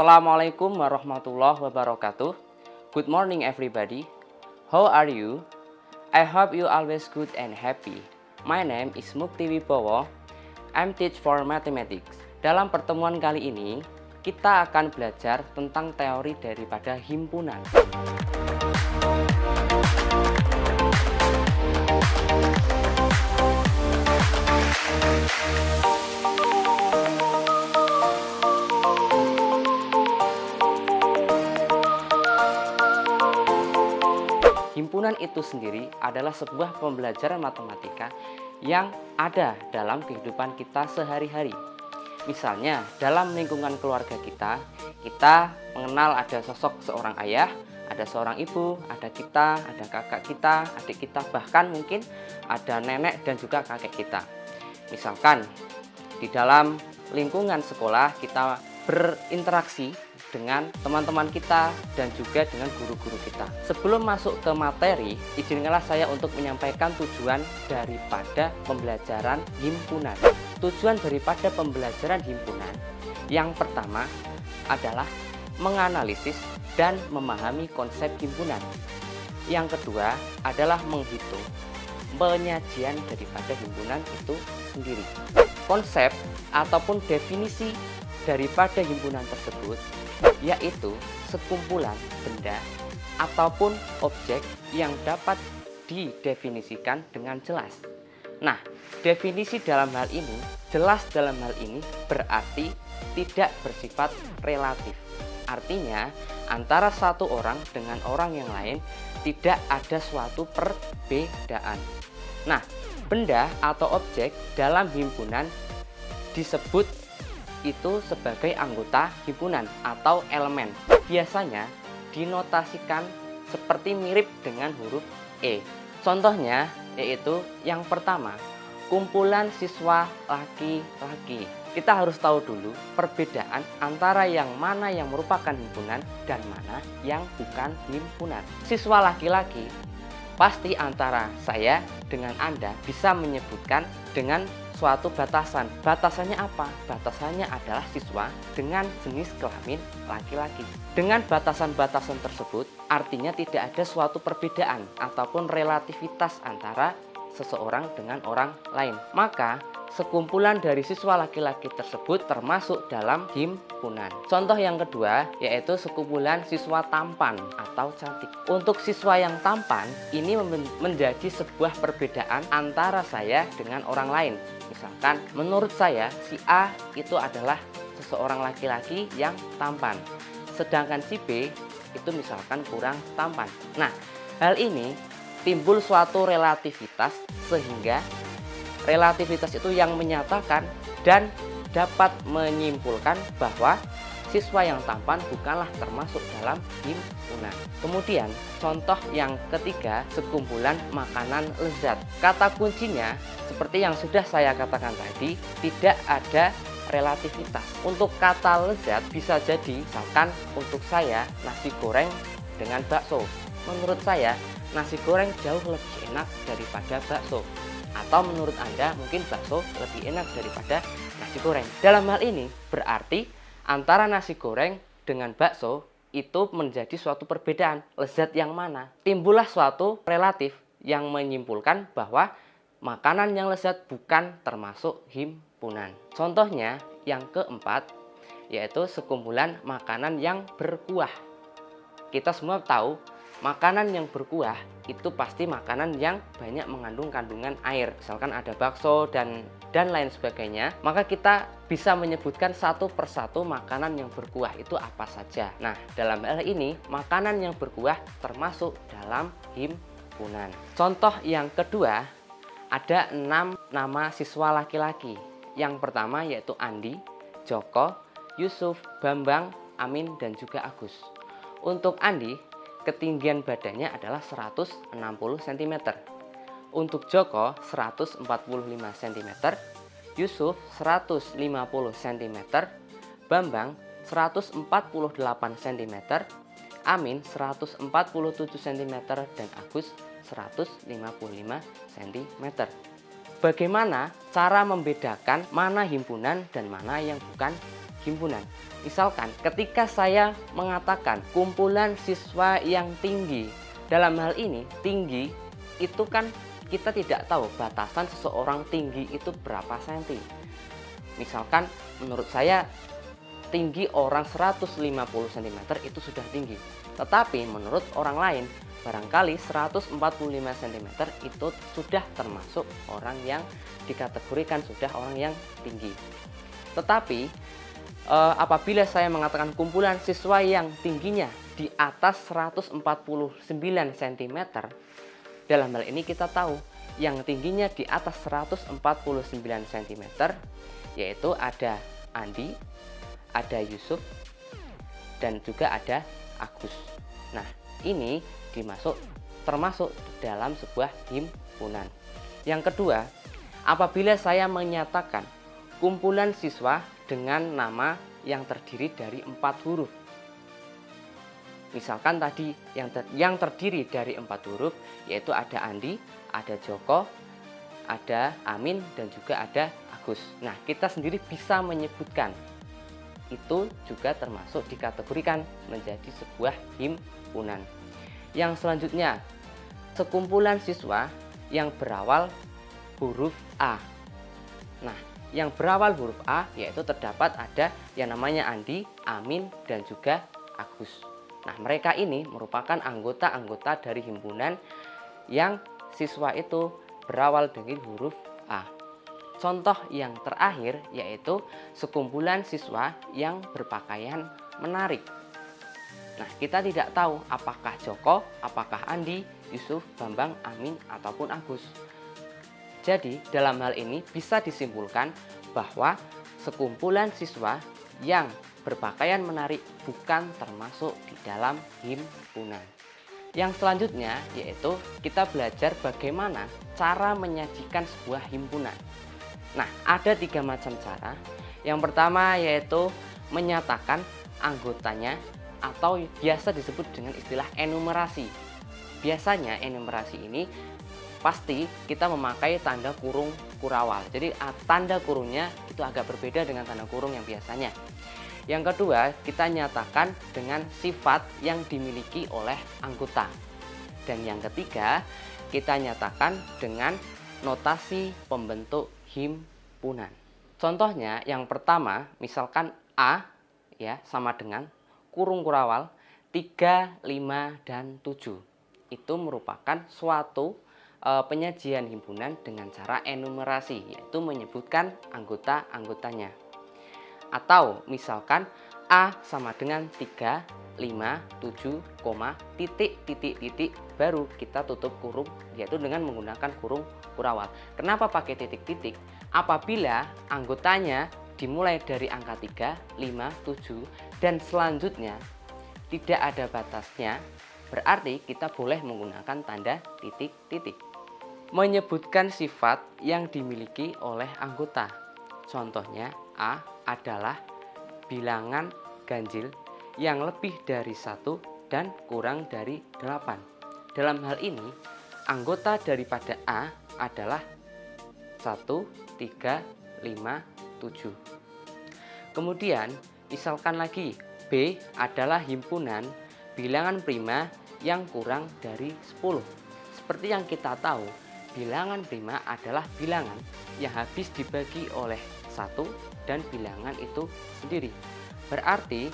Assalamualaikum warahmatullahi wabarakatuh. Good morning everybody. How are you? I hope you always good and happy. My name is Mukti Wibowo. I'm teach for mathematics. Dalam pertemuan kali ini, kita akan belajar tentang teori daripada himpunan. Himpunan itu sendiri adalah sebuah pembelajaran matematika yang ada dalam kehidupan kita sehari-hari. Misalnya, dalam lingkungan keluarga kita mengenal ada sosok seorang ayah, ada seorang ibu, ada kita, ada kakak kita, adik kita, bahkan mungkin ada nenek dan juga kakek kita. Misalkan, di dalam lingkungan sekolah kita berinteraksi dengan teman-teman kita dan juga dengan guru-guru kita. Sebelum masuk ke materi, izinkanlah saya untuk menyampaikan tujuan daripada pembelajaran himpunan. Tujuan daripada pembelajaran himpunan yang pertama adalah menganalisis dan memahami konsep himpunan. Yang kedua adalah menghitung penyajian daripada himpunan itu sendiri. Konsep ataupun definisi daripada himpunan tersebut yaitu sekumpulan benda ataupun objek yang dapat didefinisikan dengan jelas. Nah, definisi dalam hal ini, jelas dalam hal ini berarti tidak bersifat relatif. Artinya, antara satu orang dengan orang yang lain tidak ada suatu perbedaan. Nah, benda atau objek dalam himpunan disebut itu sebagai anggota himpunan atau elemen. Biasanya dinotasikan seperti mirip dengan huruf E. Contohnya yaitu yang pertama, kumpulan siswa laki-laki. Kita harus tahu dulu perbedaan antara yang mana yang merupakan himpunan dan mana yang bukan himpunan. Siswa laki-laki pasti antara saya dengan Anda bisa menyebutkan dengan suatu batasan. Batasannya apa? Batasannya adalah siswa dengan jenis kelamin laki-laki. Dengan batasan-batasan tersebut, artinya tidak ada suatu perbedaan ataupun relativitas antara seseorang dengan orang lain. Maka, sekumpulan dari siswa laki-laki tersebut termasuk dalam himpunan. Contoh yang kedua yaitu sekumpulan siswa tampan atau cantik. Untuk siswa yang tampan ini menjadi sebuah perbedaan antara saya dengan orang lain. Misalkan menurut saya si A itu adalah seseorang laki-laki yang tampan, sedangkan si B itu misalkan kurang tampan. Nah, hal ini timbul suatu relativitas sehingga relativitas itu yang menyatakan dan dapat menyimpulkan bahwa siswa yang tampan bukanlah termasuk dalam himpunan. Kemudian, contoh yang ketiga, sekumpulan makanan lezat. Kata kuncinya, seperti yang sudah saya katakan tadi, tidak ada relativitas. Untuk kata lezat bisa jadi, misalkan untuk saya, nasi goreng dengan bakso. Menurut saya, nasi goreng jauh lebih enak daripada bakso. Atau menurut Anda mungkin bakso lebih enak daripada nasi goreng. Dalam hal ini berarti antara nasi goreng dengan bakso itu menjadi suatu perbedaan. Lezat yang mana? Timbullah suatu relatif yang menyimpulkan bahwa makanan yang lezat bukan termasuk himpunan. Contohnya yang keempat yaitu sekumpulan makanan yang berkuah. Kita semua tahu makanan yang berkuah itu pasti makanan yang banyak mengandung kandungan air. Misalkan ada bakso dan lain sebagainya. Maka kita bisa menyebutkan satu persatu makanan yang berkuah itu apa saja. Nah, dalam hal ini makanan yang berkuah termasuk dalam himpunan. Contoh yang kedua, ada 6 nama siswa laki-laki. Yang pertama yaitu Andi, Joko, Yusuf, Bambang, Amin, dan juga Agus. Untuk Andi, ketinggian badannya adalah 160 cm. Untuk Joko 145 cm, Yusuf 150 cm, Bambang 148 cm, Amin 147 cm, dan Agus 155 cm. Bagaimana cara membedakan mana himpunan dan mana yang bukan himpunan. Misalkan ketika saya mengatakan kumpulan siswa yang tinggi, dalam hal ini tinggi itu kan kita tidak tahu batasan seseorang tinggi itu berapa senti. Misalkan menurut saya tinggi orang 150 cm itu sudah tinggi. Tetapi menurut orang lain barangkali 145 cm itu sudah termasuk orang yang dikategorikan sudah orang yang tinggi. Tetapi apabila saya mengatakan kumpulan siswa yang tingginya di atas 149 cm, dalam hal ini kita tahu yang tingginya di atas 149 cm yaitu ada Andi, ada Yusuf, dan juga ada Agus. Nah, ini termasuk dalam sebuah himpunan. Yang kedua, apabila saya menyatakan kumpulan siswa dengan nama yang terdiri dari 4 huruf. Misalkan tadi yang terdiri dari 4 huruf yaitu ada Andi, ada Joko, ada Amin, dan juga ada Agus. Nah, kita sendiri bisa menyebutkan itu juga termasuk dikategorikan menjadi sebuah himpunan. Yang selanjutnya, sekumpulan siswa yang berawal huruf A. Nah, yang berawal huruf A yaitu terdapat ada yang namanya Andi, Amin, dan juga Agus. Nah, mereka ini merupakan anggota-anggota dari himpunan yang siswa itu berawal dari huruf A. Contoh yang terakhir yaitu sekumpulan siswa yang berpakaian menarik. Nah, kita tidak tahu apakah Joko, apakah Andi, Yusuf, Bambang, Amin, ataupun Agus. Jadi, dalam hal ini bisa disimpulkan bahwa sekumpulan siswa yang berpakaian menarik bukan termasuk di dalam himpunan. Yang selanjutnya yaitu kita belajar bagaimana cara menyajikan sebuah himpunan. Nah, ada 3 macam cara. Yang pertama yaitu menyatakan anggotanya atau biasa disebut dengan istilah enumerasi. Biasanya enumerasi ini pasti kita memakai tanda kurung kurawal. Jadi tanda kurungnya itu agak berbeda dengan tanda kurung yang biasanya. Yang kedua, kita nyatakan dengan sifat yang dimiliki oleh anggota. Dan yang ketiga, kita nyatakan dengan notasi pembentuk himpunan. Contohnya yang pertama, misalkan A ya sama dengan kurung kurawal 3, 5, dan 7. Itu merupakan suatu penyajian himpunan dengan cara enumerasi, yaitu menyebutkan anggota-anggotanya. Atau misalkan A sama dengan 3, 5, 7, titik, baru kita tutup kurung, yaitu dengan menggunakan kurung kurawal. Kenapa pakai titik-titik? Apabila anggotanya dimulai dari angka 3, 5, 7, dan selanjutnya tidak ada batasnya, berarti kita boleh menggunakan tanda titik-titik. Menyebutkan sifat yang dimiliki oleh anggota. Contohnya A adalah bilangan ganjil yang lebih dari 1 dan kurang dari 8. Dalam hal ini, anggota daripada A adalah 1, 3, 5, 7. Kemudian, misalkan lagi B adalah himpunan bilangan prima yang kurang dari 10. Seperti yang kita tahu, bilangan prima adalah bilangan yang habis dibagi oleh 1 dan bilangan itu sendiri. Berarti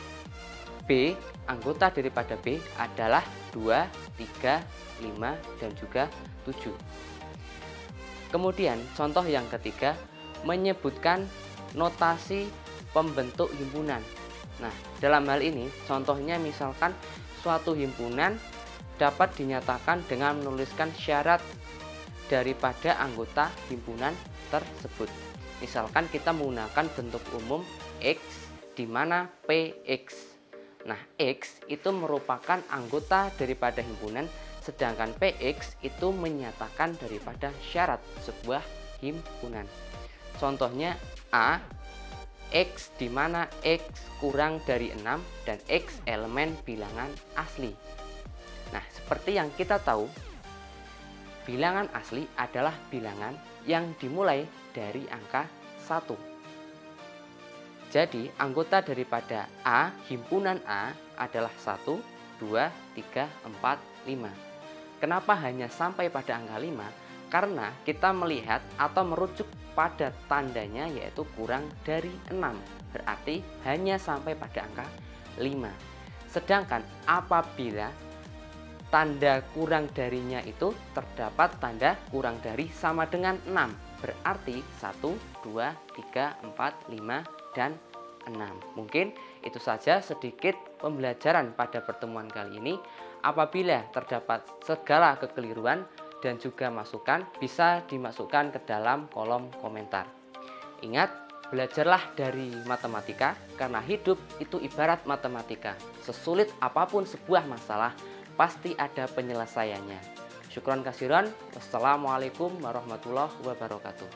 B, anggota daripada B adalah 2, 3, 5, dan juga 7. Kemudian contoh yang ketiga, menyebutkan notasi pembentuk himpunan. Nah, dalam hal ini contohnya misalkan suatu himpunan dapat dinyatakan dengan menuliskan syarat daripada anggota himpunan tersebut. Misalkan kita menggunakan bentuk umum X di mana PX. Nah, X itu merupakan anggota daripada himpunan, sedangkan PX itu menyatakan daripada syarat sebuah himpunan. Contohnya A, X di mana X kurang dari 6 dan X elemen bilangan asli. Nah, seperti yang kita tahu, bilangan asli adalah bilangan yang dimulai dari angka 1. Jadi anggota daripada A, himpunan A adalah 1, 2, 3, 4, 5. Kenapa hanya sampai pada angka 5? Karena kita melihat atau merujuk pada tandanya yaitu kurang dari 6. Berarti hanya sampai pada angka 5. Sedangkan apabila tanda kurang darinya itu terdapat tanda kurang dari sama dengan 6. Berarti 1, 2, 3, 4, 5, dan 6. Mungkin itu saja sedikit pembelajaran pada pertemuan kali ini. Apabila terdapat segala kekeliruan dan juga masukan, bisa dimasukkan ke dalam kolom komentar. Ingat, belajarlah dari matematika karena hidup itu ibarat matematika. Sesulit apapun sebuah masalah, pasti ada penyelesaiannya. Syukron kasiran. Wassalamualaikum warahmatullahi wabarakatuh.